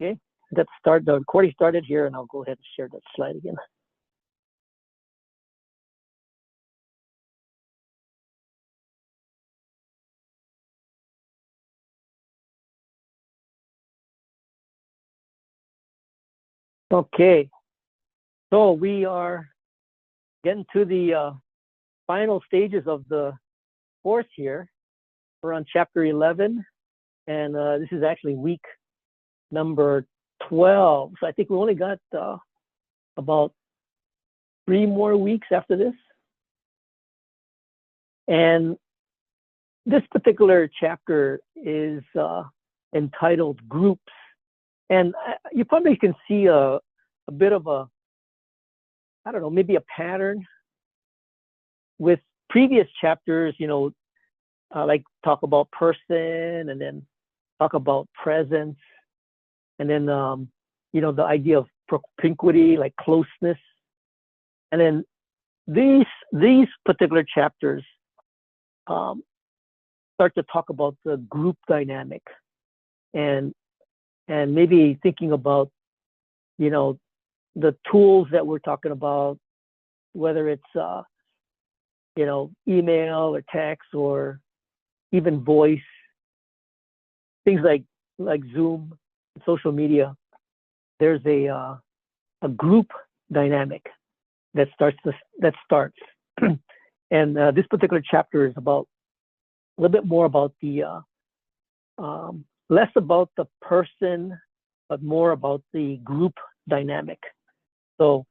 Okay, let's start. The recording started here, and I'll go ahead and share that slide again. Okay, so we are getting to the final stages of the course here. We're on chapter 11, and this is actually week number 12. So I think we only got about 3 more weeks after this. And this particular chapter is entitled Groups. And you probably can see a bit of a, I don't know, maybe a pattern with previous chapters, you know, like talk about person and then talk about presence. And then, you know, the idea of propinquity, like closeness. And then these particular chapters start to talk about the group dynamic and maybe thinking about, you know, the tools that we're talking about, whether it's, you know, email or text or even voice, things like Zoom, social media. There's a group dynamic that starts. And this particular chapter is about a little bit more about the less about the person, but more about the group dynamic. So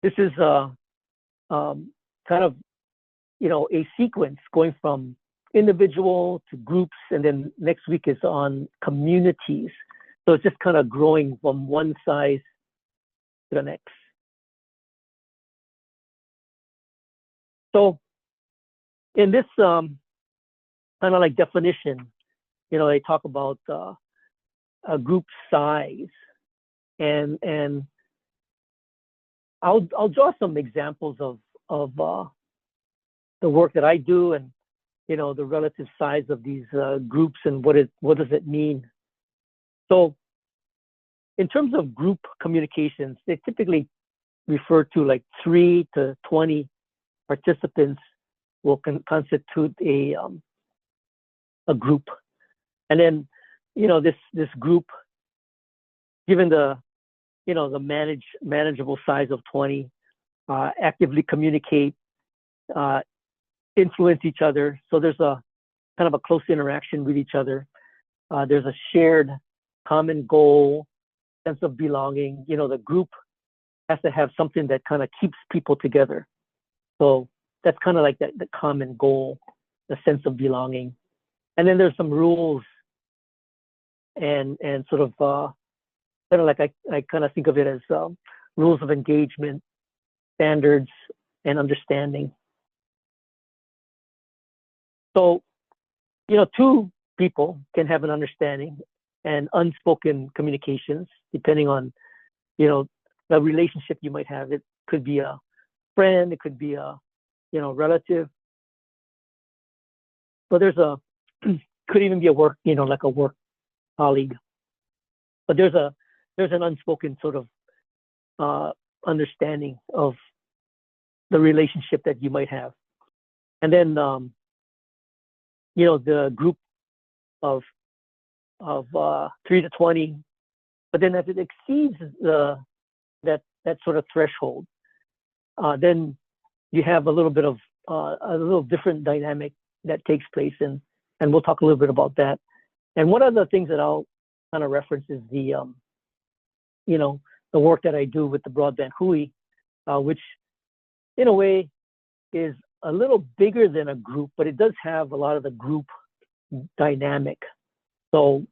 this is kind of, you know, a sequence going from individual to groups, and then next week is on communities. So it's just kind of growing from one size to the next. So in this kind of like definition, you know, they talk about a group size, and I'll draw some examples of the work that I do, and you know, the relative size of these groups and what does it mean. So in terms of group communications, they typically refer to like 3 to 20 participants will constitute a group. And then, you know, this group, given the, you know, the manageable size of 20, actively communicate, influence each other. So there's a kind of a close interaction with each other. There's a shared common goal, sense of belonging. You know, the group has to have something that kind of keeps people together. So that's kind of like the common goal, the sense of belonging. And then there's some rules and sort of kind of like I kind of think of it as rules of engagement, standards, and understanding. So, you know, 2 people can have an understanding and unspoken communications, depending on, you know, the relationship you might have. It could be a friend, it could be a, you know, relative. But there's could even be a work, you know, like a work colleague. But there's an unspoken sort of understanding of the relationship that you might have. And then, you know, the group of 3 to 20, but then as it exceeds that sort of threshold, then you have a little bit of a little different dynamic that takes place, and we'll talk a little bit about that. And one of the things that I'll kind of reference is the you know, the work that I do with the broadband HUI, which in a way is a little bigger than a group, but it does have a lot of the group dynamic. So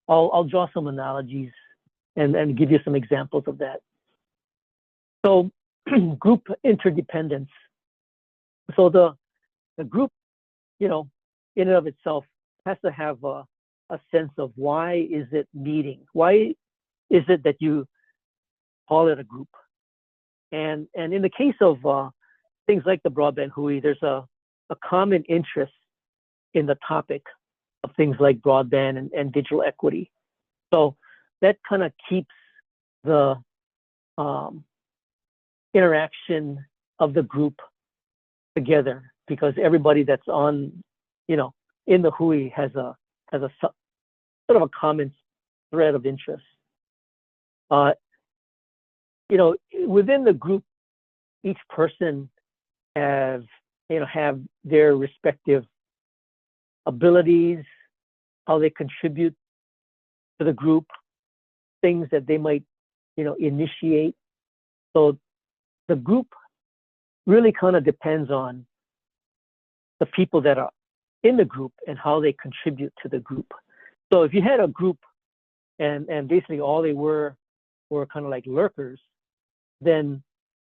I'll draw some analogies and give you some examples of that. So group interdependence. So the group, you know, in and of itself has to have a sense of why is it meeting? Why is it that you call it a group? And in the case of things like the broadband HUI, there's a common interest in the topic of things like broadband and digital equity. So that kind of keeps the interaction of the group together, because everybody that's on, in the Hui has a sort of a common thread of interest. Within the group, each person have their respective abilities, how they contribute to the group, things that they might, initiate. So the group really kind of depends on the people that are in the group and how they contribute to the group. So if you had a group and basically all they were kind of like lurkers, then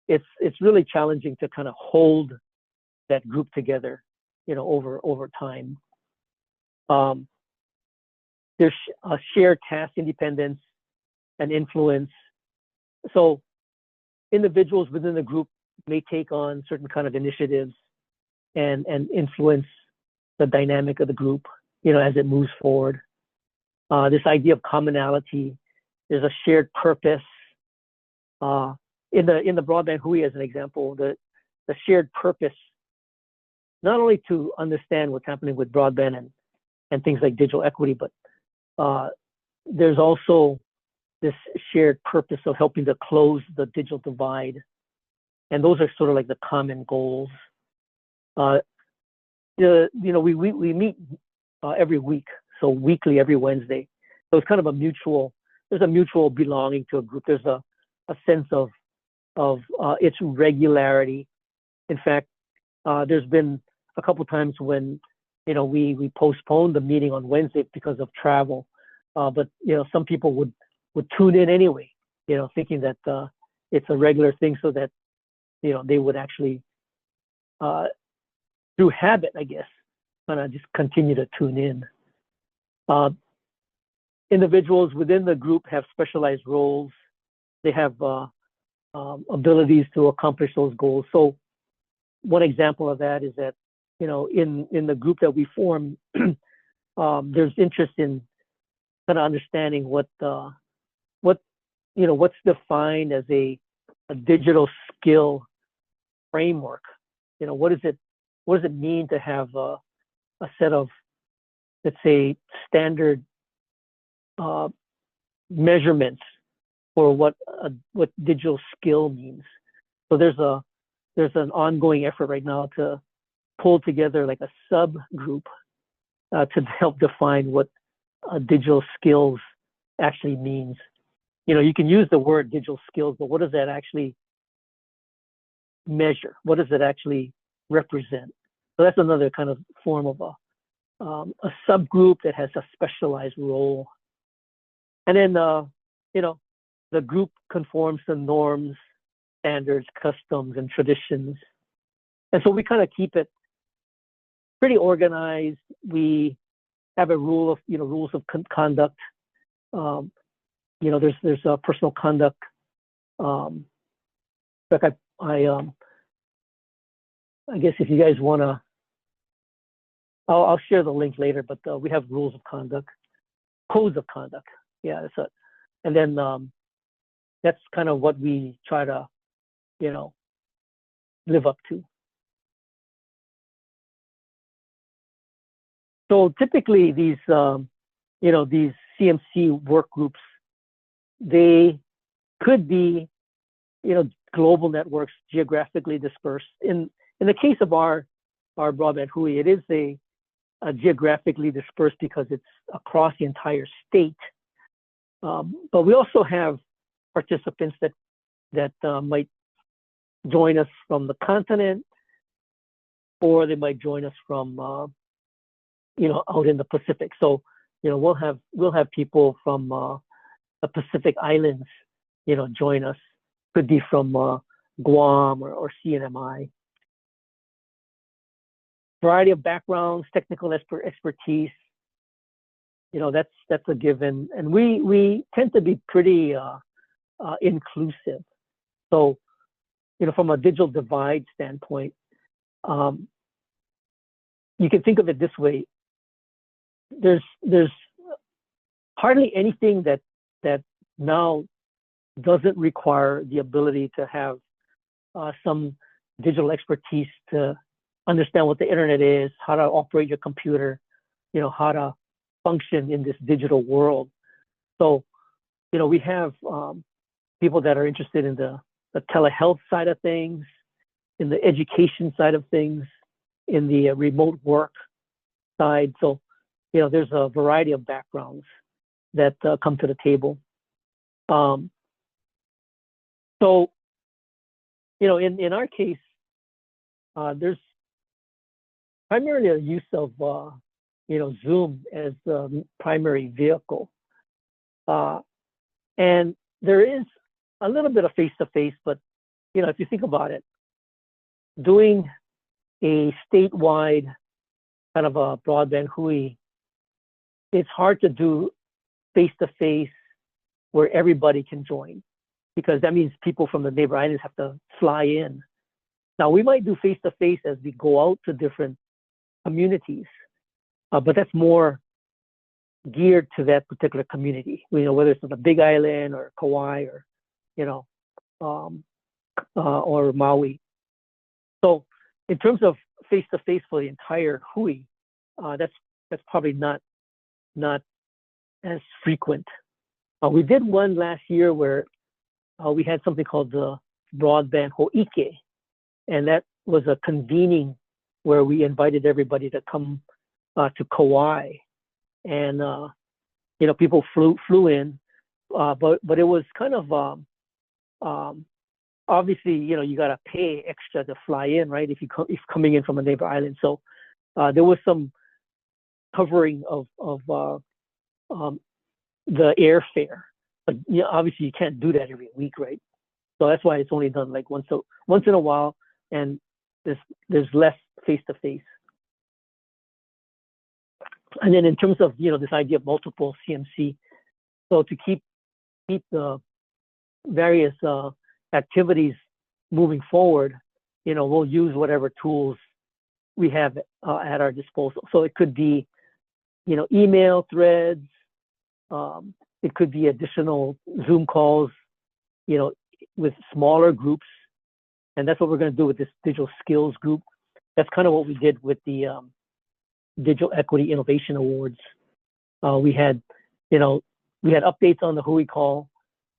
it's really challenging to kind of hold that group together, over time. There's a shared task independence and influence. So individuals within the group may take on certain kind of initiatives and influence the dynamic of the group, as it moves forward. This idea of commonality, there's a shared purpose. In the broadband Hui, as an example, the shared purpose, not only to understand what's happening with broadband and things like digital equity, but there's also this shared purpose of helping to close the digital divide. And those are sort of like the common goals. We meet every week, so weekly, every Wednesday. So it's kind of there's a mutual belonging to a group. There's a sense of its regularity. In fact, there's been a couple times when, we postponed the meeting on Wednesday because of travel. But, some people would tune in anyway, thinking that it's a regular thing, so that, they would actually, through habit, I guess, kind of just continue to tune in. Individuals within the group have specialized roles. They have abilities to accomplish those goals. So one example of that is that, in the group that we form, there's interest in kind of understanding what's defined as a digital skill framework. What does it mean to have a set of, let's say, standard measurements for what digital skill means. So there's an ongoing effort right now to pull together like a subgroup to help define what digital skills actually means. You can use the word digital skills, but what does that actually measure? What does it actually represent? So that's another kind of form of a subgroup that has a specialized role. And then, the group conforms to norms, standards, customs, and traditions. And so we kind of keep it pretty organized. We have a rules of conduct. There's a personal conduct. In fact, I guess if you guys want to, I'll share the link later, but we have rules of conduct, codes of conduct. Yeah, that's it. And then that's kind of what we try to, live up to. So typically these CMC work groups, they could be, global networks geographically dispersed. In the case of our broadband Hui, it is a geographically dispersed because it's across the entire state. But we also have participants that might join us from the continent, or they might join us from out in the Pacific. So we'll have people from the Pacific Islands join us. Could be from Guam or CNMI. Variety of backgrounds, technical expertise. That's a given, and we tend to be pretty inclusive. So, from a digital divide standpoint, you can think of it this way: there's hardly anything that now doesn't require the ability to have some digital expertise to understand what the internet is, how to operate your computer, how to function in this digital world. So, we have people that are interested in the telehealth side of things, in the education side of things, in the remote work side. So, there's a variety of backgrounds that come to the table. So, in our case, there's primarily a use of, Zoom as the primary vehicle. And there is a little bit of face-to-face, but, if you think about it, doing a statewide kind of a broadband HUI, it's hard to do face-to-face where everybody can join, because that means people from the neighbor islands have to fly in. Now, we might do face-to-face as we go out to different communities, but that's more geared to that particular community. Whether it's on the Big Island or Kauai or, or Maui. So in terms of face-to-face for the entire HUI, that's probably not as frequent. We did one last year where we had something called the Broadband Ho'ike, and that was a convening where we invited everybody to come to Kauai, and people flew in, but it was kind of obviously you got to pay extra to fly in, right? If coming in from a neighbor island, so there was some covering of the airfare, but obviously you can't do that every week, right? So that's why it's only done like once in a while, and there's less face-to-face. And then in terms of this idea of multiple CMC, so to keep the various activities moving forward, we'll use whatever tools we have at our disposal. So it could be email threads, it could be additional Zoom calls, with smaller groups, and that's what we're going to do with this digital skills group. That's kind of what we did with the Digital Equity Innovation Awards. We had updates on the HUI call,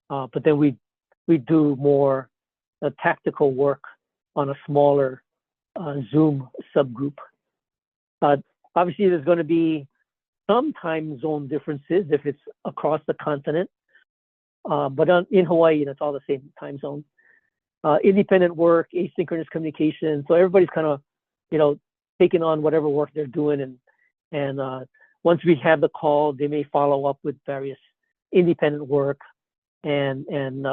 but then we do more tactical work on a smaller Zoom subgroup. Obviously, there's going to be some time zone differences if it's across the continent, but in Hawaii, it's all the same time zone. Independent work, asynchronous communication. So everybody's kind of, taking on whatever work they're doing, and once we have the call, they may follow up with various independent work and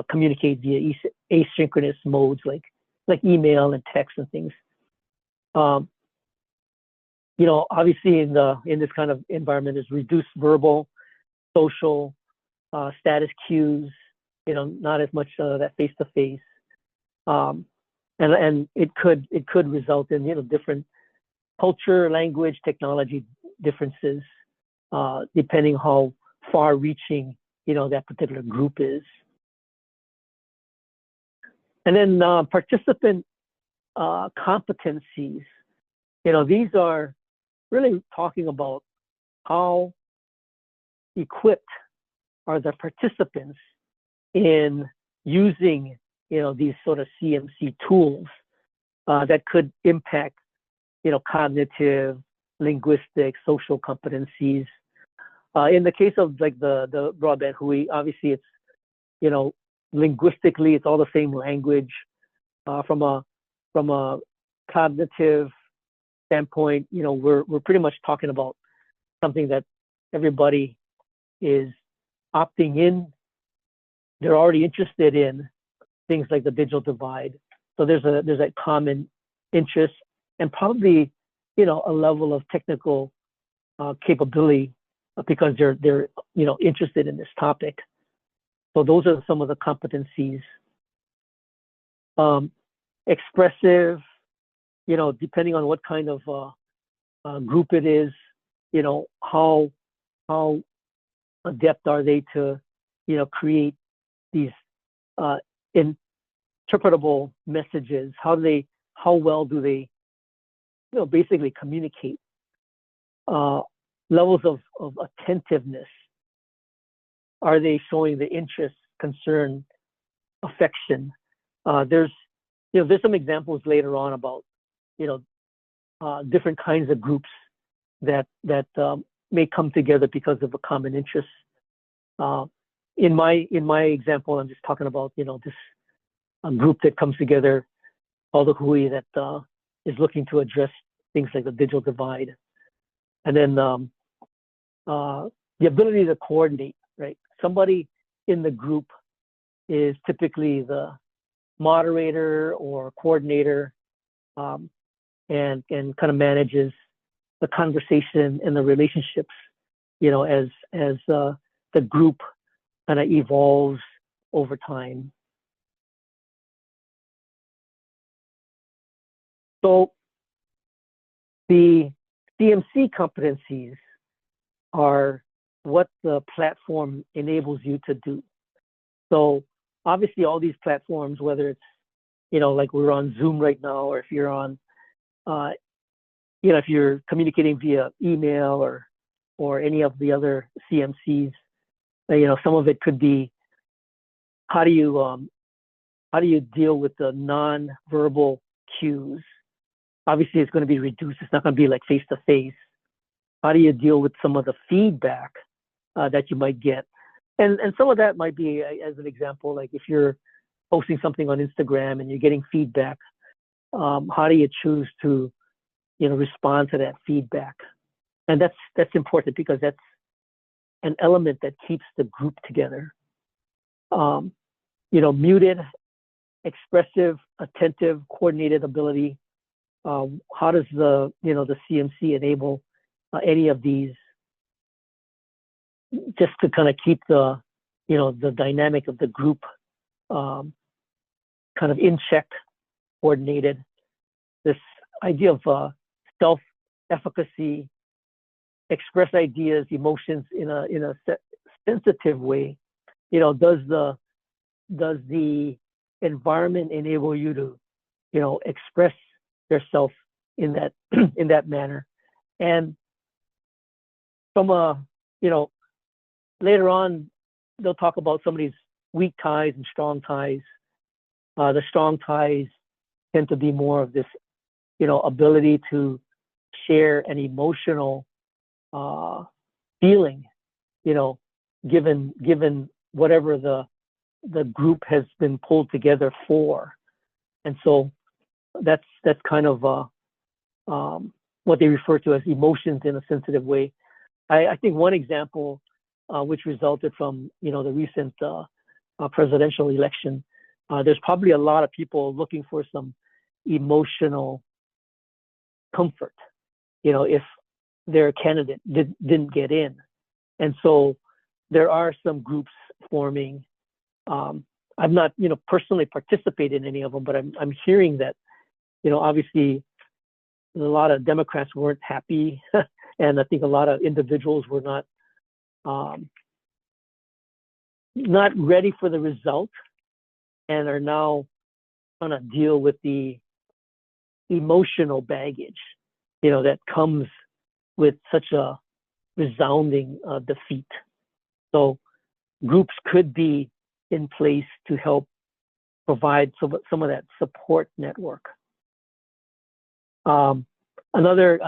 communicate via asynchronous modes like email and text and things. Obviously in this kind of environment is reduced verbal, social, status cues. Not as much that face-to-face, and it could result in different culture, language, technology differences, depending how far-reaching that particular group is. And then participant competencies. These are really talking about how equipped are the participants in using these sort of CMC tools that could impact cognitive, linguistic, social competencies. In the case of like the broadband HUI, obviously it's linguistically it's all the same language. From a cognitive standpoint, we're pretty much talking about something that everybody is opting in. They're already interested in things like the digital divide. So there's a common interest and probably a level of technical capability because they're interested in this topic. So those are some of the competencies. Expressive, depending on what kind of group it is, how adept are they to, create these interpretable messages? How well do they, basically communicate? Levels of attentiveness. Are they showing the interest, concern, affection? There's some examples later on about, different kinds of groups that may come together because of a common interest. In my example, I'm just talking about, this a group that comes together called the Hui that is looking to address things like the digital divide. And then the ability to coordinate, right? Somebody in the group is typically the moderator or coordinator, and kind of manages the conversation and the relationships, as the group kind of evolves over time. So the CMC competencies are what the platform enables you to do. So obviously all these platforms, whether it's, like we're on Zoom right now, or if you're on, if you're communicating via email or any of the other CMCs, some of it could be, how do you deal with the non-verbal cues? Obviously, it's going to be reduced. It's not going to be like face-to-face. How do you deal with some of the feedback that you might get? And some of that might be, as an example, like if you're posting something on Instagram and you're getting feedback, how do you choose to, respond to that feedback? And that's important because that's an element that keeps the group together. Muted, expressive, attentive, coordinated ability. How does the CMC enable any of these, just to kind of keep the dynamic of the group kind of in check, coordinated? This idea of self-efficacy, express ideas, emotions in a sensitive way. Does the environment enable you to, express yourself in that manner? And from later on, they'll talk about some of these weak ties and strong ties. The strong ties tend to be more of this, ability to share an emotional feeling, given whatever the group has been pulled together for. And so that's kind of what they refer to as emotions in a sensitive way. I think one example which resulted from the recent presidential election, there's probably a lot of people looking for some emotional comfort, if their candidate didn't get in. And so there are some groups forming. I've not, personally participated in any of them, but I'm hearing that, obviously a lot of Democrats weren't happy, and I think a lot of individuals were not ready for the result, and are now trying to deal with the emotional baggage, that comes with such a resounding defeat. So groups could be in place to help provide some of that support network. Another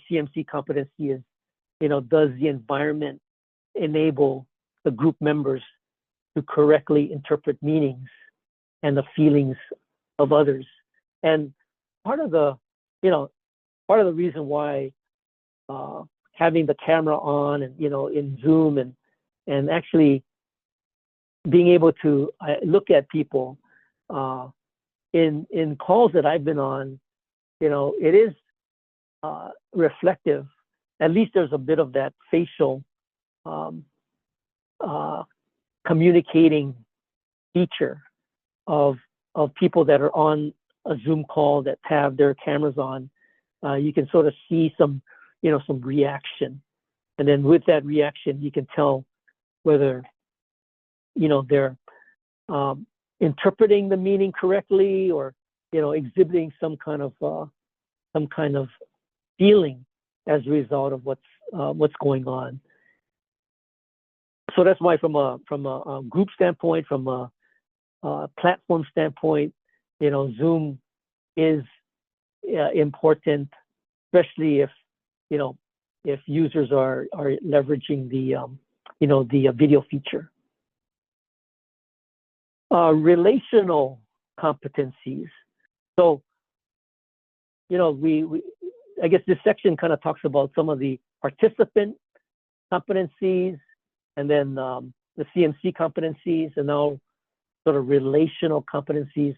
CMC competency is, does the environment enable the group members to correctly interpret meanings and the feelings of others? And part of the reason why having the camera on and, in Zoom and actually being able to look at people in calls that I've been on, it is reflective. At least there's a bit of that facial communicating feature of people that are on a Zoom call that have their cameras on. You can sort of see some reaction, and then with that reaction, you can tell whether they're interpreting the meaning correctly, or exhibiting some kind of feeling as a result of what's going on. So that's why, from a group standpoint, from a platform standpoint, Zoom is important, especially if users are leveraging the video feature. Relational competencies. So, I guess this section kind of talks about some of the participant competencies, and then the CMC competencies, and now sort of relational competencies.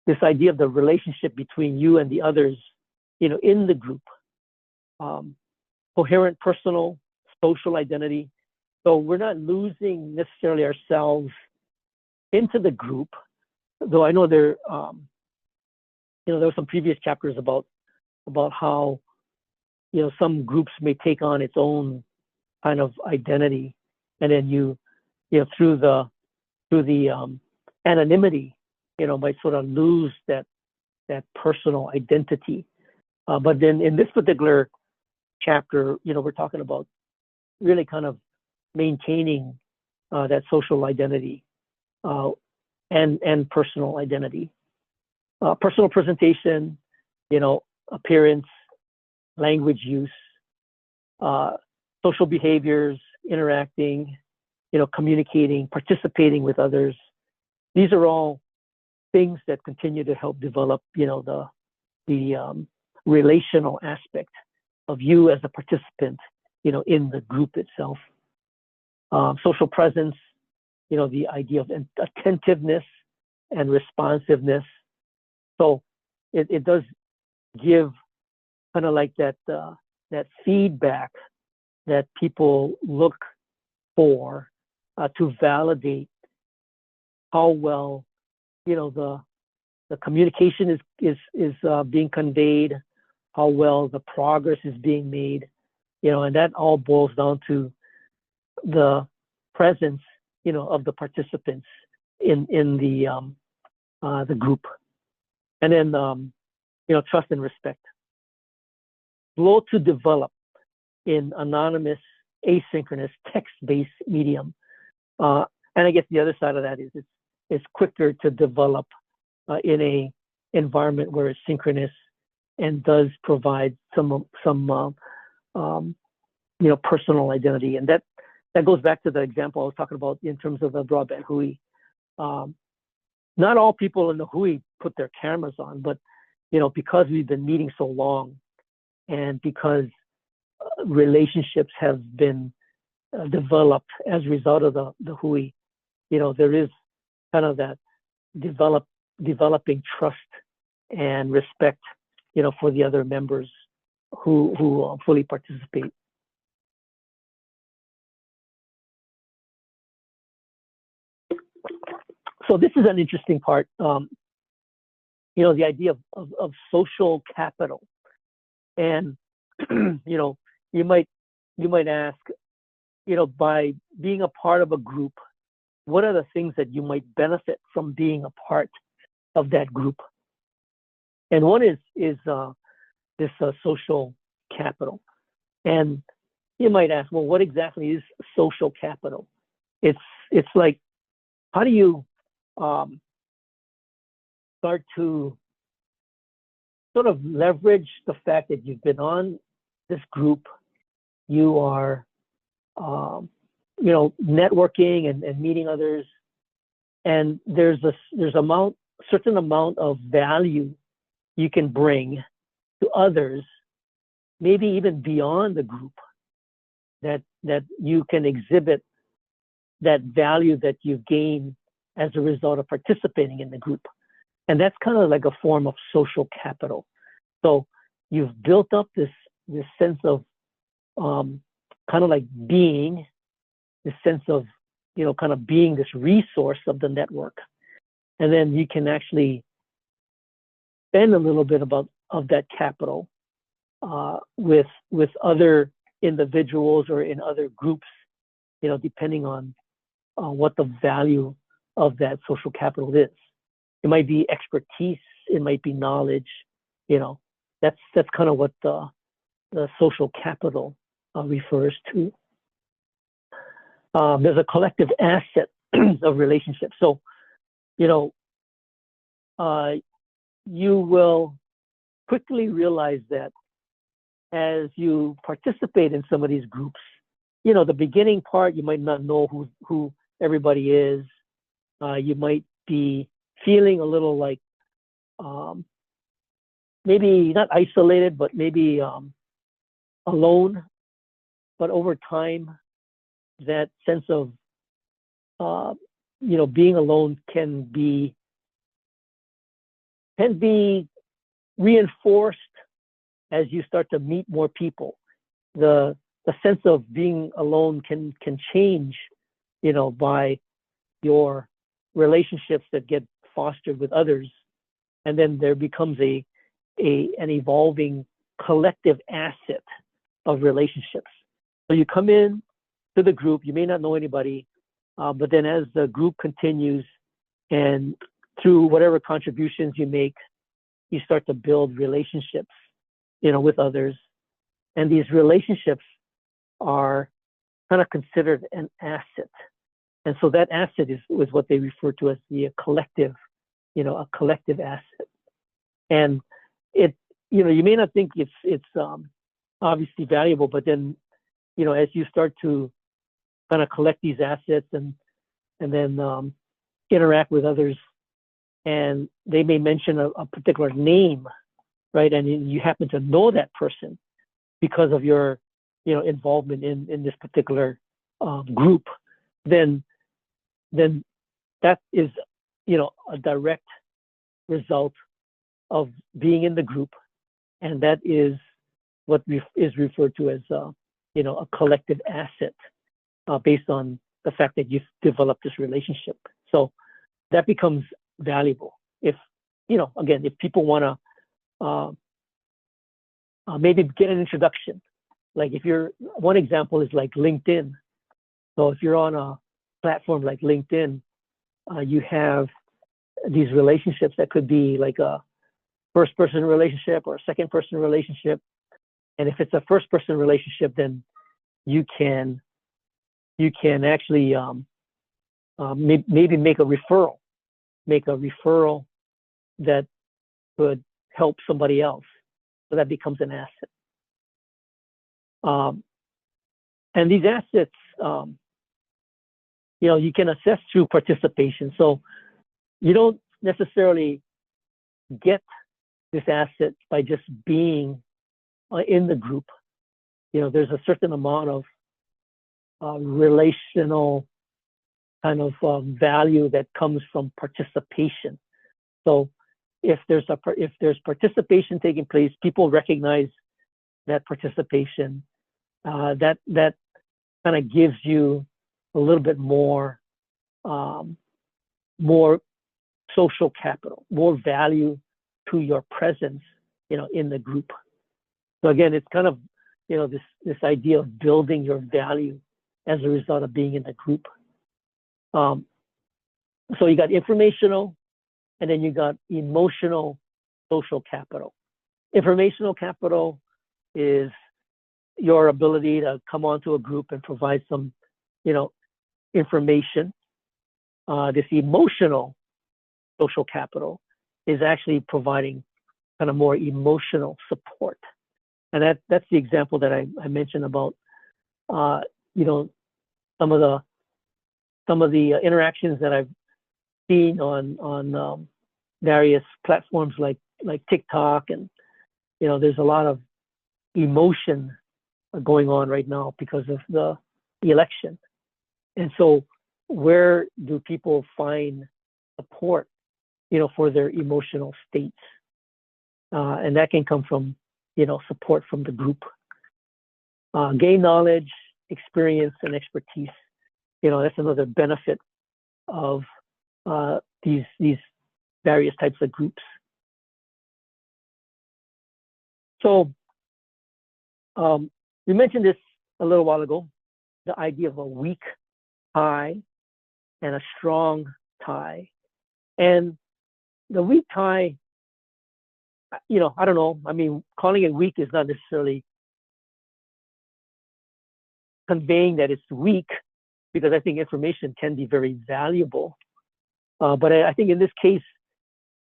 This idea of the relationship between you and the others, in the group. Coherent personal, social identity. So we're not losing necessarily ourselves into the group, though I know there were some previous chapters about how some groups may take on its own kind of identity, and then through the anonymity, might sort of lose that personal identity. But then in this particular chapter, we're talking about really kind of maintaining that social identity and personal identity. Personal presentation, appearance, language use, social behaviors, interacting, communicating, participating with others. These are all things that continue to help develop, the relational aspect of you as a participant, in the group itself. Social presence, the idea of attentiveness and responsiveness. So it does give kind of like that feedback that people look for to validate how well the communication is being conveyed, how well the progress is being made, and that all boils down to the presence of the participants in the group. And then trust and respect. Slow to develop in anonymous, asynchronous, text-based medium. And I guess the other side of that is it's quicker to develop in a environment where it's synchronous and does provide some personal identity. And that goes back to the example I was talking about in terms of the broadband HUI. Not all people in the HUI put their cameras on, but because we've been meeting so long, and because relationships have been developed as a result of the HUI, there is kind of that developing trust and respect, for the other members who fully participate. So this is an interesting part, the idea of social capital. And, you might ask, by being a part of a group, what are the things that you might benefit from being a part of that group? And one is this social capital. And you might ask, well, what exactly is social capital? It's like, how do you start to sort of leverage the fact that you've been on this group, you are, networking and meeting others, and there's a certain amount of value you can bring to others, maybe even beyond the group, that you can exhibit that value that you've gained as a result of participating in the group. And that's kind of like a form of social capital. So you've built up this sense of kind of like being, this sense of, kind of being this resource of the network. And then you can actually spend a little bit of that capital with other individuals or in other groups, depending on what the value of that social capital is. It might be expertise, it might be knowledge, that's kind of what the social capital refers to. There's a collective asset of relationships. So, you will quickly realize that as you participate in some of these groups, the beginning part, you might not know who everybody is. You might be feeling a little like maybe not isolated, but maybe alone. But over time, that sense of being alone can be reinforced as you start to meet more people. The sense of being alone can change, by your relationships that get fostered with others, and then there becomes an evolving collective asset of relationships. So you come in to the group, you may not know anybody, but then as the group continues and through whatever contributions you make, you start to build relationships, with others. And these relationships are kind of considered an asset. And so that asset is what they refer to as the collective, a collective asset. And you may not think it's obviously valuable, but then, as you start to kind of collect these assets and then interact with others, and they may mention a particular name, right? And you happen to know that person because of your, involvement in this particular group, then that is, a direct result of being in the group, and that is what is referred to as, a collective asset, based on the fact that you've developed this relationship. So that becomes valuable if, again, if people want to maybe get an introduction. Like one example is like LinkedIn. So if you're on a platform like LinkedIn, you have these relationships that could be like a first person relationship or a second person relationship. And if it's a first person relationship, then you can actually maybe make a referral that could help somebody else. So that becomes an asset. And these assets, you can assess through participation. So you don't necessarily get this asset by just being in the group. There's a certain amount of relational kind of value that comes from participation. So if there's participation taking place, people recognize that participation. That kind of gives you a little bit more social capital, more value to your presence, in the group. So again, it's kind of, this idea of building your value as a result of being in the group. So you got informational, and then you got emotional social capital. Informational capital is your ability to come onto a group and provide some, information. This emotional social capital is actually providing kind of more emotional support. And that's the example that I mentioned about, some of the interactions that I've seen on various platforms like TikTok, and there's a lot of emotion going on right now because of the election. And so where do people find support, for their emotional states? And that can come from, support from the group. Gain knowledge, experience, and expertise. That's another benefit of these various types of groups. So we mentioned this a little while ago, the idea of a weak tie and a strong tie. And the weak tie, I don't know. I mean, calling it weak is not necessarily conveying that it's weak, because I think information can be very valuable. But I think in this case,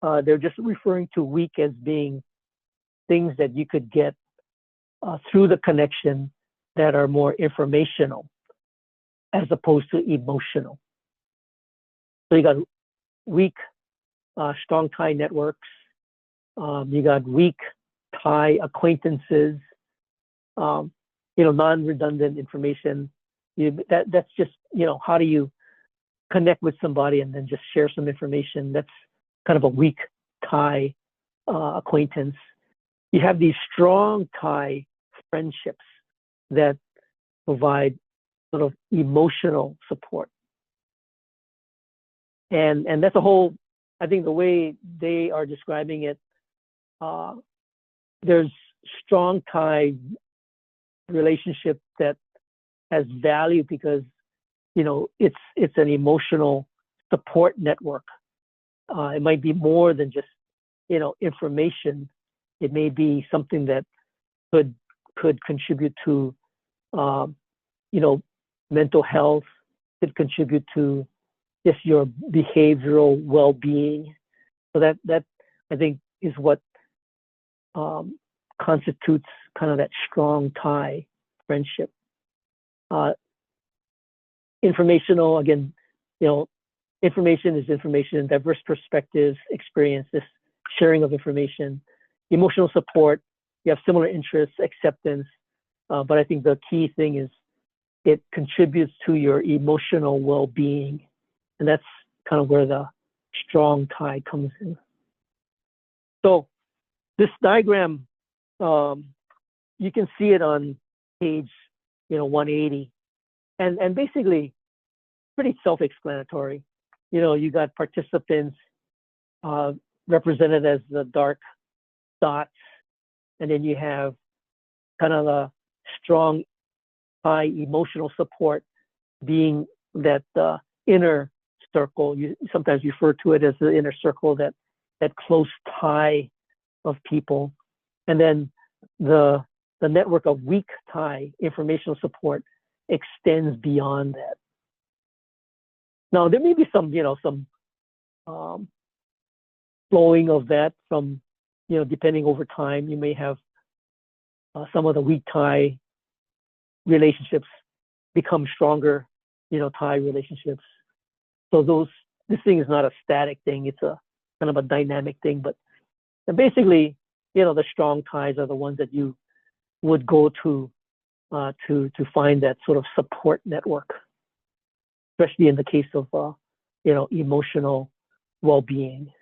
they're just referring to weak as being things that you could get through the connection that are more informational as opposed to emotional. So you got weak, strong tie networks. You got weak tie acquaintances. Non-redundant information. That's just, how do you connect with somebody and then just share some information? That's kind of a weak tie acquaintance. You have these strong tie friendships that provide sort of emotional support. And that's a whole, I think the way they are describing it, there's strong tie relationship that has value because, it's an emotional support network. It might be more than just, information. It may be something that could contribute to, mental health, could contribute to just your behavioral well-being. So that I think is what constitutes kind of that strong tie friendship. Informational, again, information is information, diverse perspectives, experience, this sharing of information. Emotional support, you have similar interests, acceptance, but I think the key thing is it contributes to your emotional well-being, and that's kind of where the strong tie comes in. So this diagram, you can see it on page 180, and basically pretty self-explanatory. You got participants represented as the dark dots, and then you have kind of a strong high emotional support being that inner circle. You sometimes refer to it as the inner circle, that close tie of people. And then the network of weak tie informational support extends beyond that. Now there may be some flowing of that from, depending over time. You may have some of the weak tie relationships become stronger, tie relationships. So this thing is not a static thing. It's a kind of a dynamic thing. But basically, the strong ties are the ones that you would go to find that sort of support network, especially in the case of emotional well-being.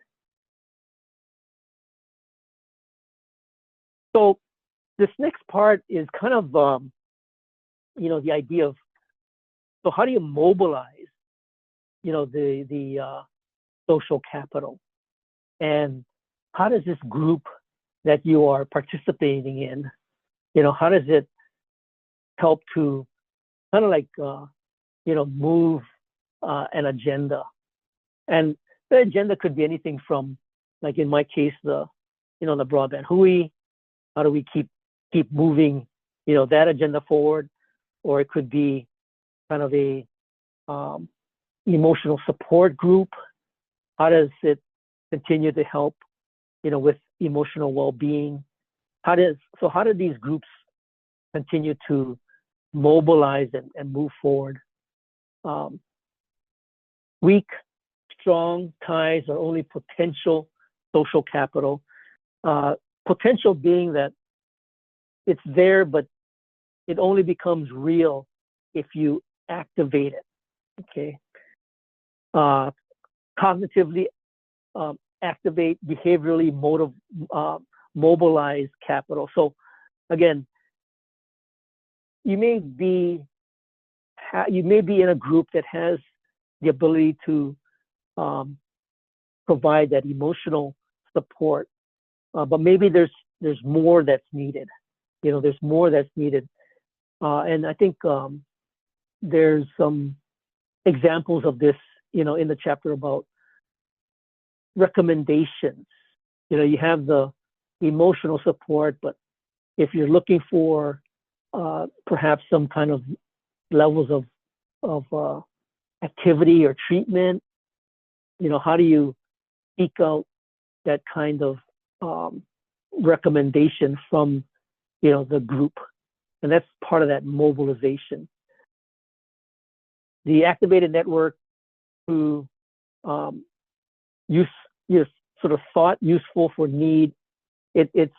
So this next part is kind of the idea of, so how do you mobilize the social capital, and how does this group that you are participating in, how does it help to kind of like move an agenda? And the agenda could be anything from, like in my case, the broadband hui. How do we keep moving that agenda forward? Or it could be kind of a emotional support group. How does it continue to help with emotional well-being? How do these groups continue to mobilize and move forward? Weak, strong ties are only potential social capital. Potential being that it's there, but it only becomes real if you activate it. Okay. Cognitively activate, behaviorally mobilize capital. So again, you may be in a group that has the ability to provide that emotional support, but maybe there's more that's needed. There's more that's needed And I think there's some examples of this, in the chapter about recommendations. You have the emotional support, but if you're looking for perhaps some kind of levels of activity or treatment, how do you seek out that kind of recommendation from the group? And that's part of that mobilization. The activated network, who use sort of thought useful for need, it's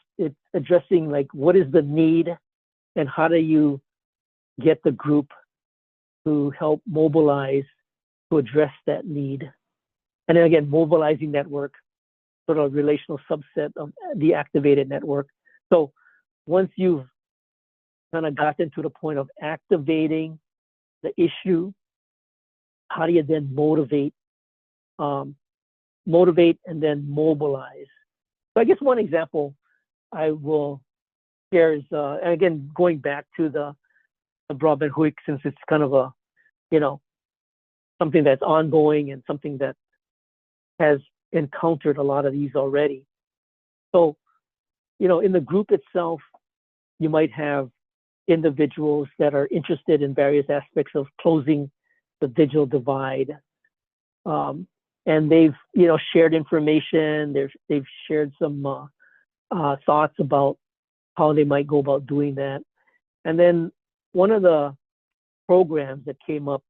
addressing like what is the need and how do you get the group to help mobilize to address that need. And then again, mobilizing network, sort of relational subset of the activated network. So once you've kind of gotten to the point of activating the issue, how do you then motivate and then mobilize? So I guess one example I will share is, and again, going back to the broadband HUIC, since it's kind of a, something that's ongoing and something that has encountered a lot of these already. So, in the group itself, you might have individuals that are interested in various aspects of closing the digital divide. And they've, shared information. They've shared some thoughts about how they might go about doing that. And then one of the programs that came out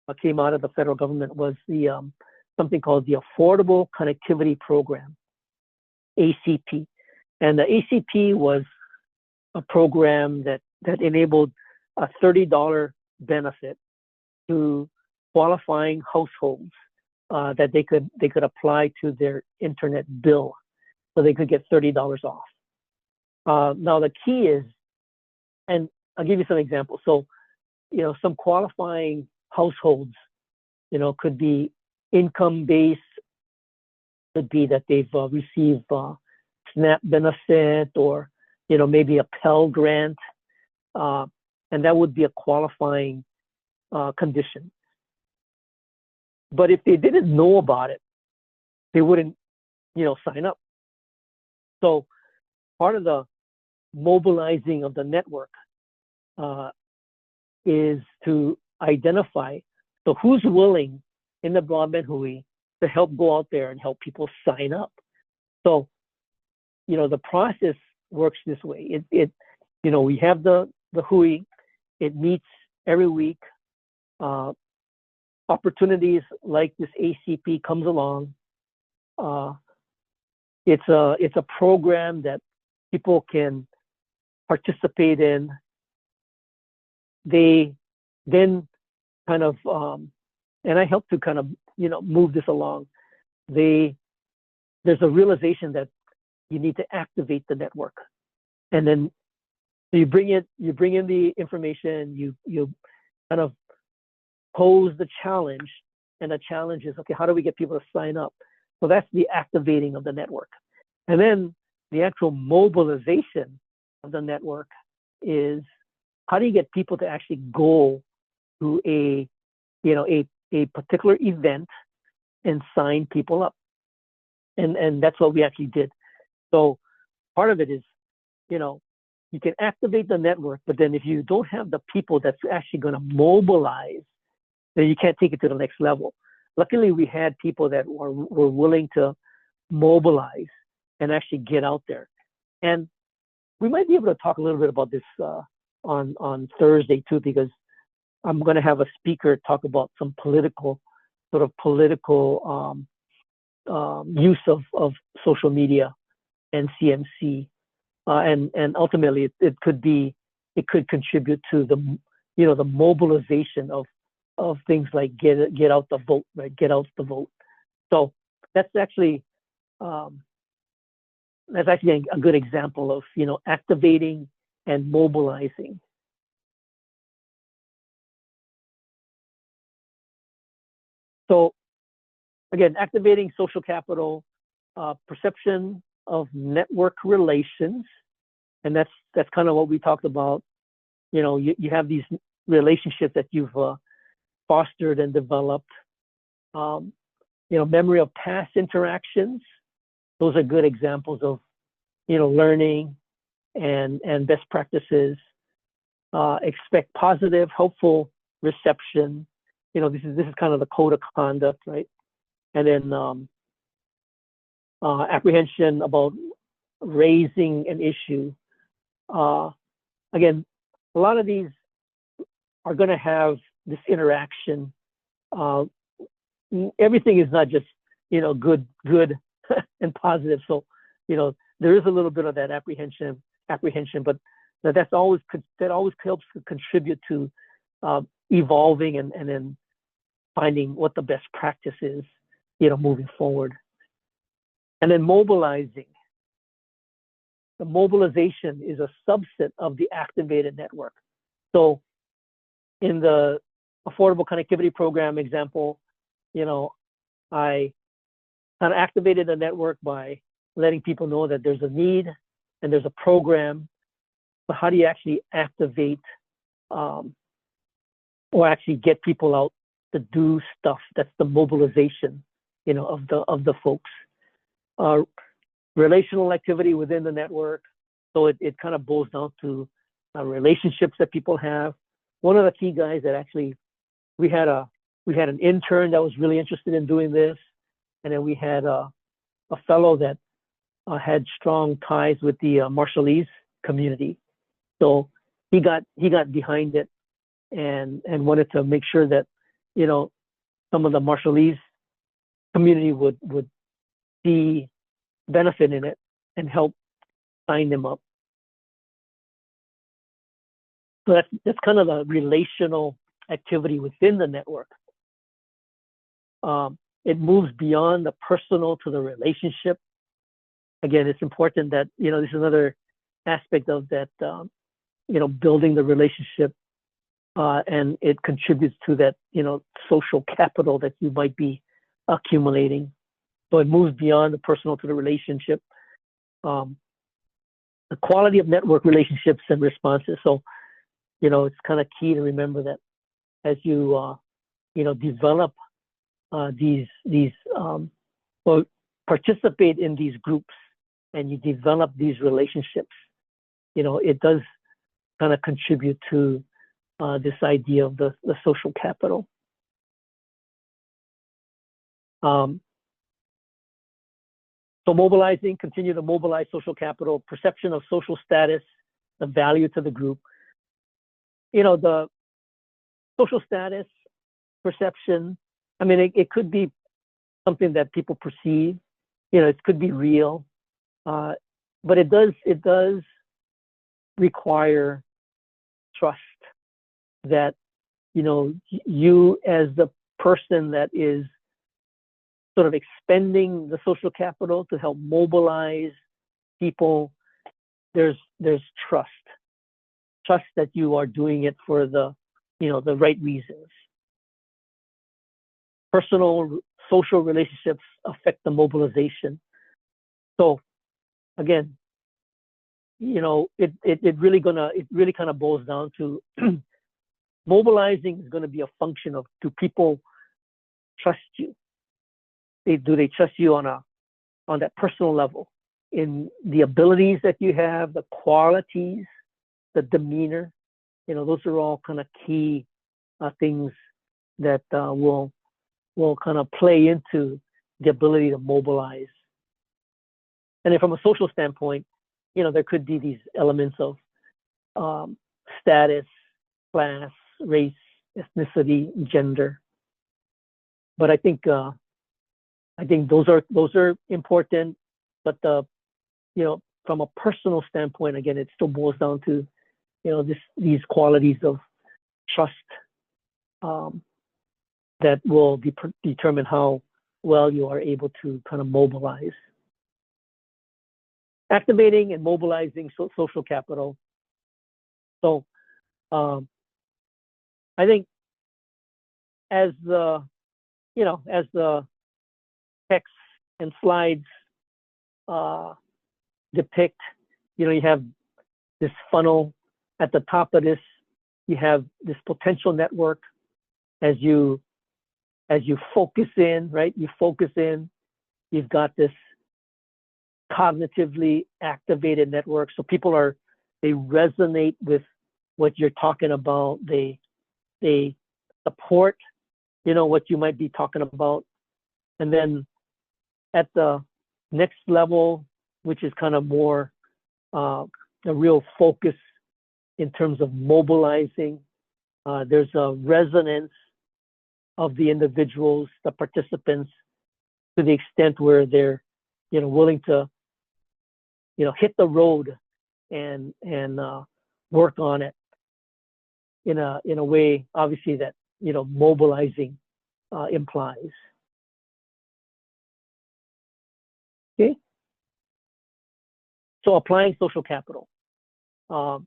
of the federal government was the something called the Affordable Connectivity Program, ACP. And the ACP was a program that enabled a $30 benefit to qualifying households that they could apply to their internet bill, so they could get $30 off. Now the key is, and I'll give you some examples. So, some qualifying households, could be income-based, could be that they've received SNAP benefit or, maybe a Pell Grant, and that would be a qualifying condition. But if they didn't know about it, they wouldn't, sign up. So part of the mobilizing of the network is to identify, so who's willing in the broadband HUI to help go out there and help people sign up. So, the process works this way. We have the HUI, it meets every week. Opportunities like this ACP comes along. It's a program that people can participate in. They then kind of, and I help to kind of, move this along. There's a realization that you need to activate the network, and then you bring in the information. You kind of pose the challenge, and the challenge is, okay, how do we get people to sign up? So that's the activating of the network. And then the actual mobilization of the network is, how do you get people to actually go to a particular event and sign people up? And that's what we actually did. So part of it is, you can activate the network, but then if you don't have the people that's actually going to mobilize, then you can't take it to the next level. Luckily, we had people that were willing to mobilize and actually get out there. And we might be able to talk a little bit about this on Thursday too, because I'm going to have a speaker talk about some political use of social media and CMC, and ultimately it could contribute to the mobilization of things like get out the vote, right? Get out the vote. So that's actually a good example of activating and mobilizing. So again, activating social capital, perception of network relations, and that's kind of what we talked about. you have these relationships that you've fostered and developed. Memory of past interactions. Those are good examples of, learning and best practices. Expect positive, hopeful reception. This is kind of the code of conduct, right? And then apprehension about raising an issue. Again, a lot of these are going to have this interaction. Everything is not just good and positive. So there is a little bit of that apprehension, but that always helps to contribute to evolving and then finding what the best practice is, moving forward. And then mobilizing. The mobilization is a subset of the activated network. So in the Affordable Connectivity Program example, I kind of activated the network by letting people know that there's a need and there's a program, but how do you actually activate or actually get people out to do stuff? That's the mobilization, of the folks. Relational activity within the network. So it kind of boils down to relationships that people have. One of the key guys that actually, we had an intern that was really interested in doing this. And then we had a fellow that had strong ties with the Marshallese community. So he got behind it and wanted to make sure that, some of the Marshallese community would see benefit in it and help sign them up. So that's kind of the relational activity within the network. It moves beyond the personal to the relationship. Again, it's important that, this is another aspect of that, building the relationship, and it contributes to that, social capital that you might be accumulating. So it moves beyond the personal to the relationship. The quality of network relationships and responses. So, it's kind of key to remember that as you, develop or participate in these groups and you develop these relationships, it does kind of contribute to this idea of the social capital. So mobilizing, continue to mobilize social capital, perception of social status, the value to the group. The social status, perception, I mean, it could be something that people perceive, it could be real, but it does require trust that, you as the person that is sort of expending the social capital to help mobilize people, there's trust that you are doing it for the right reasons. Personal social relationships affect the mobilization. So again, it really kind of boils down to mobilizing is going to be a function of, do people trust you? Do they trust you on that personal level, in the abilities that you have, the qualities, the demeanor? Those are all kind of key things that will kind of play into the ability to mobilize. And then from a social standpoint, there could be these elements of status, class, race, ethnicity, gender. But I think those are important. But from a personal standpoint, again, it still boils down to these qualities of trust that will determine how well you are able to kind of mobilize. Activating and mobilizing social capital. So I think as the text and slides depict, you have this funnel. At the top of this you have this potential network as you focus in, right? You focus in, you've got this cognitively activated network. So people they resonate with what you're talking about. They support, what you might be talking about. And then at the next level, which is kind of more a real focus in terms of mobilizing, there's a resonance of the individuals, the participants, to the extent where they're, willing to, hit the road and work on it in a way, obviously, that, mobilizing implies. Okay. So applying social capital. There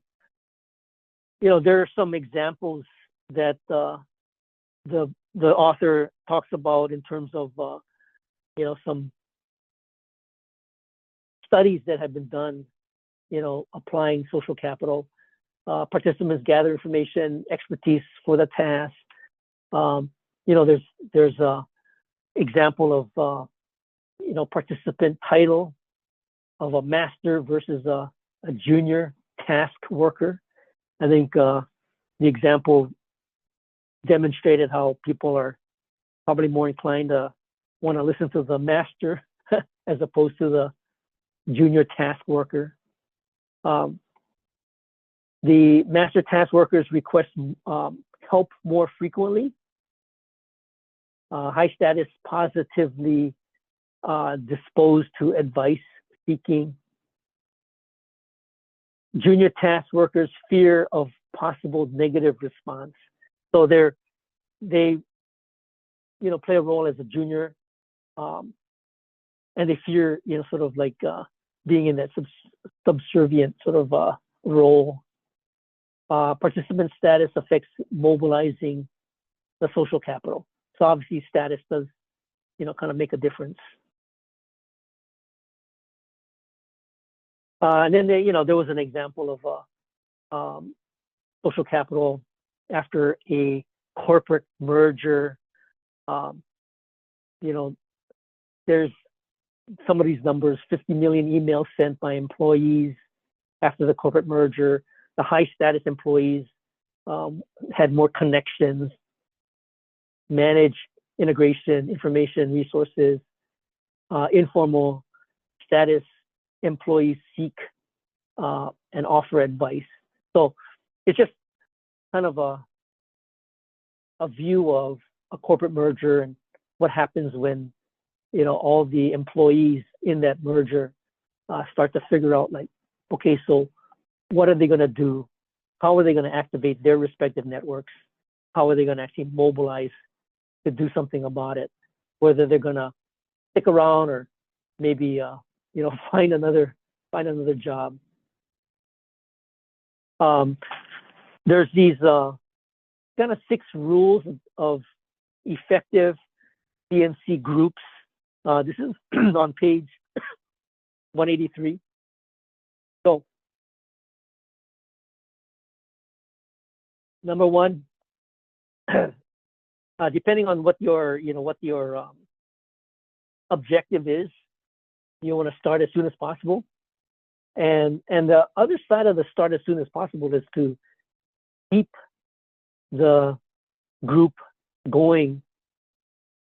are some examples that the author talks about in terms of some studies that have been done, applying social capital. Participants gather information, expertise for the task. There's a example of participant title of a master versus a junior task worker. I think the example demonstrated how people are probably more inclined to want to listen to the master as opposed to the junior task worker. The master task workers request help more frequently. High status, positively disposed to advice seeking. Junior task workers fear of possible negative response. So they play a role as a junior, and they fear sort of like being in that subservient sort of role. Participant status affects mobilizing the social capital. So obviously status does kind of make a difference. And then there was an example of social capital after a corporate merger. There's some of these numbers: 50 million emails sent by employees after the corporate merger. The high status employees had more connections, manage integration, information, resources. Informal status employees seek and offer advice. So it's just kind of a view of a corporate merger and what happens when all the employees in that merger start to figure out, like, okay, so what are they going to do? How are they going to activate their respective networks? How are they going to actually mobilize to do something about it? Whether they're going to stick around or maybe find another job. There's these kind of 6 rules of effective CNC groups. This is on page 183. So, number 1, depending on what your objective is, you want to start as soon as possible. And the other side of the start as soon as possible is to keep the group going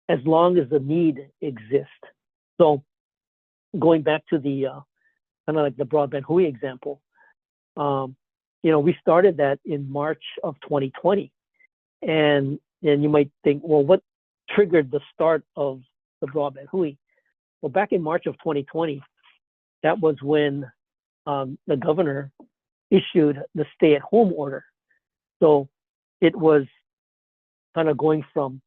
as long as the need exists. So going back to the kind of like the broadband HUI example, we started that in March of 2020. And you might think, well, what triggered the start of the broadband HUI? Well, back in March of 2020, that was when the governor issued the stay-at-home order. So it was kind of going from,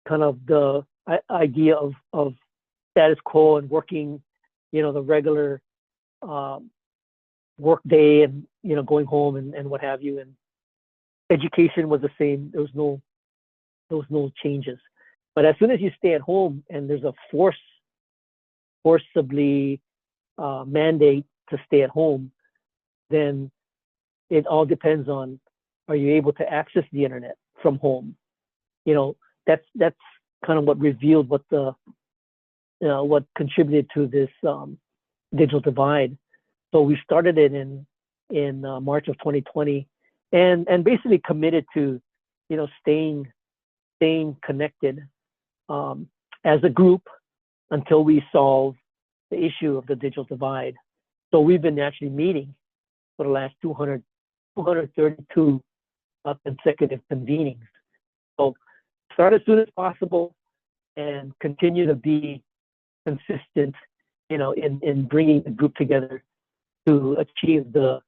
kind of the idea of status quo and working, the regular work day and, going home and what have you. And education was the same. There was no changes. But as soon as you stay at home and there's a forcibly mandate to stay at home, then it all depends on, are you able to access the internet from home? That's kind of what revealed what contributed to this digital divide. So we started it in March of 2020, and basically committed to staying connected as a group until we solve the issue of the digital divide. So we've been actually meeting for the last 232 consecutive convenings. So start as soon as possible and continue to be consistent, in bringing the group together to achieve the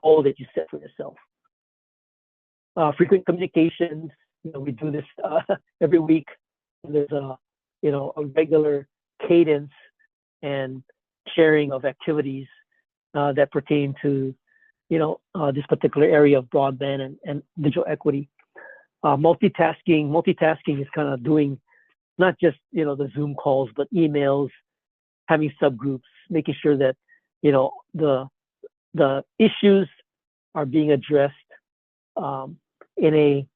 goal that you set for yourself. Frequent communications, we do this every week. There's a regular cadence and sharing of activities that pertain to, this particular area of broadband and digital equity. Multitasking is kind of doing not just, the Zoom calls, but emails, having subgroups, making sure that, the issues are being addressed in a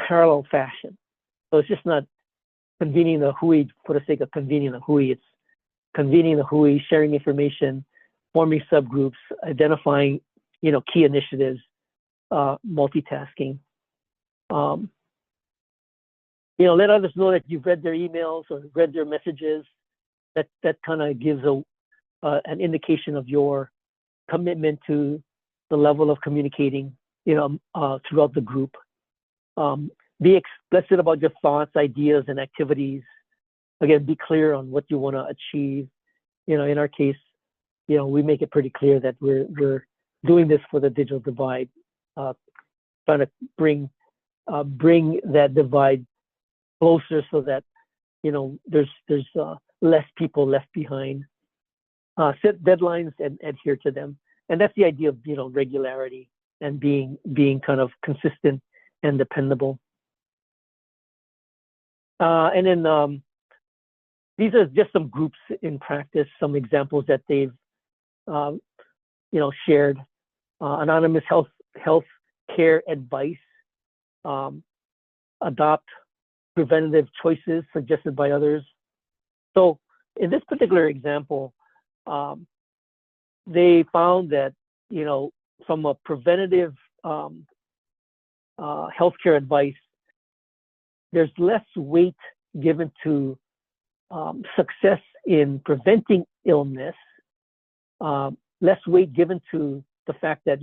parallel fashion. So it's just not convening the WHOI for the sake of convening the WHOI. It's convening the WHOI, sharing information, forming subgroups, identifying, key initiatives, multitasking. Let others know that you've read their emails or read their messages. That kind of gives an indication of your commitment to the level of communicating, throughout the group. Be explicit about your thoughts, ideas, and activities. Again, be clear on what you want to achieve. In our case, we make it pretty clear that we're doing this for the digital divide, trying to bring that divide closer so that there's less people left behind. Set deadlines and adhere to them, and that's the idea of regularity and being kind of consistent and dependable. And then these are just some groups in practice, some examples that they've shared. Anonymous health care advice, adopt preventative choices suggested by others. So in this particular example, they found that, from a preventative healthcare advice, there's less weight given to success in preventing illness, less weight given to the fact that,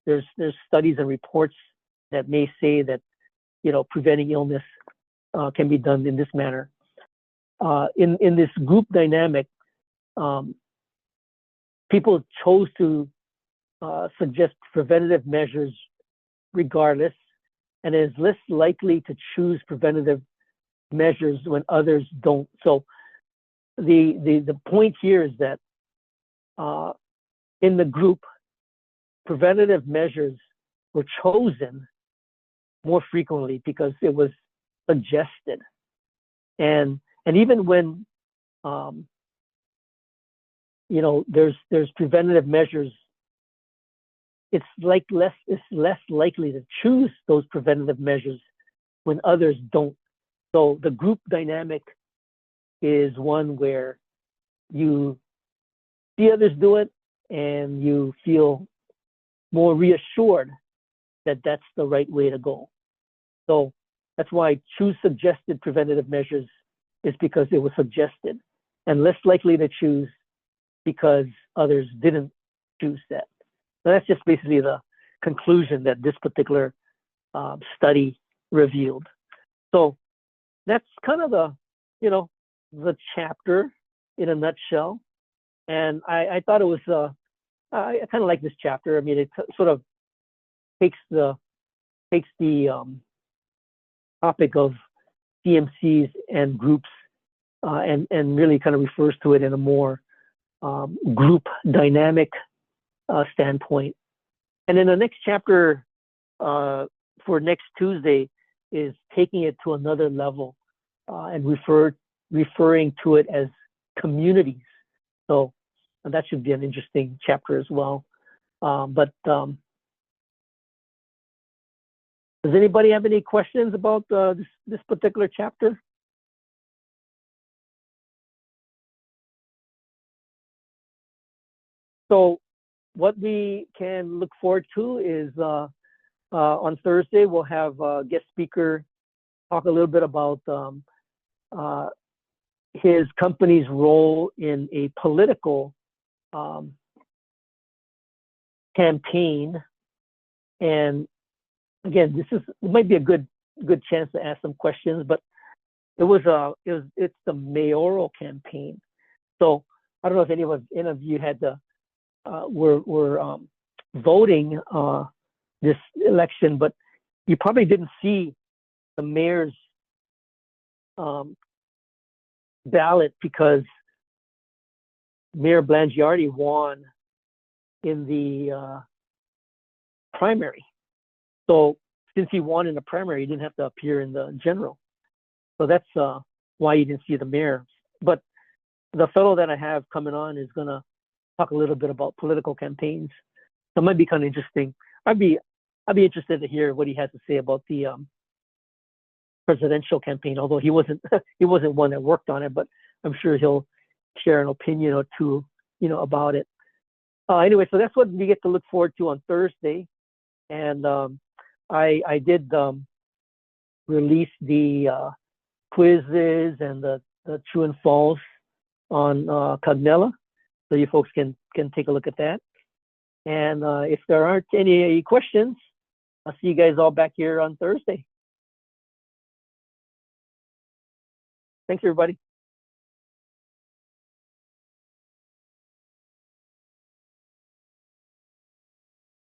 there's studies and reports that may say that, preventing illness can be done in this manner. In this group dynamic, people chose to suggest preventative measures regardless, and is less likely to choose preventative measures when others don't. So the point here is that in the group, preventative measures were chosen more frequently because it was suggested, and even when there's preventative measures, it's less likely to choose those preventative measures when others don't. So the group dynamic is one where you see others do it and you feel more reassured that that's the right way to go. So that's why choose suggested preventative measures is because it was suggested, and less likely to choose because others didn't choose that. So that's just basically the conclusion that this particular study revealed. So that's kind of the chapter in a nutshell. And I thought it was, I kind of like this chapter. I mean, it sort of takes the topic of CMCs and groups and really kind of refers to it in a more group dynamic standpoint. And then the next chapter for next Tuesday is taking it to another level and referring to it as communities. So that should be an interesting chapter as well. But Does anybody have any questions about this particular chapter? So what we can look forward to is on Thursday, we'll have a guest speaker talk a little bit about his company's role in a political campaign. And again, it might be a good chance to ask some questions, but it's the mayoral campaign. So I don't know if any of you had were voting this election, but you probably didn't see the mayor's ballot because Mayor Blangiardi won in the primary. So since he won in the primary, he didn't have to appear in the general. So that's why you didn't see the mayor. But the fellow that I have coming on is going to talk a little bit about political campaigns. So it might be kind of interesting. I'd be interested to hear what he has to say about the presidential campaign, although he wasn't one that worked on it, but I'm sure he'll share an opinion or two, about it. Anyway, so that's what we get to look forward to on Thursday. And I did release the quizzes and the true and false on Cognella, so you folks can take a look at that. And if there aren't any questions, I'll see you guys all back here on Thursday. Thanks, everybody.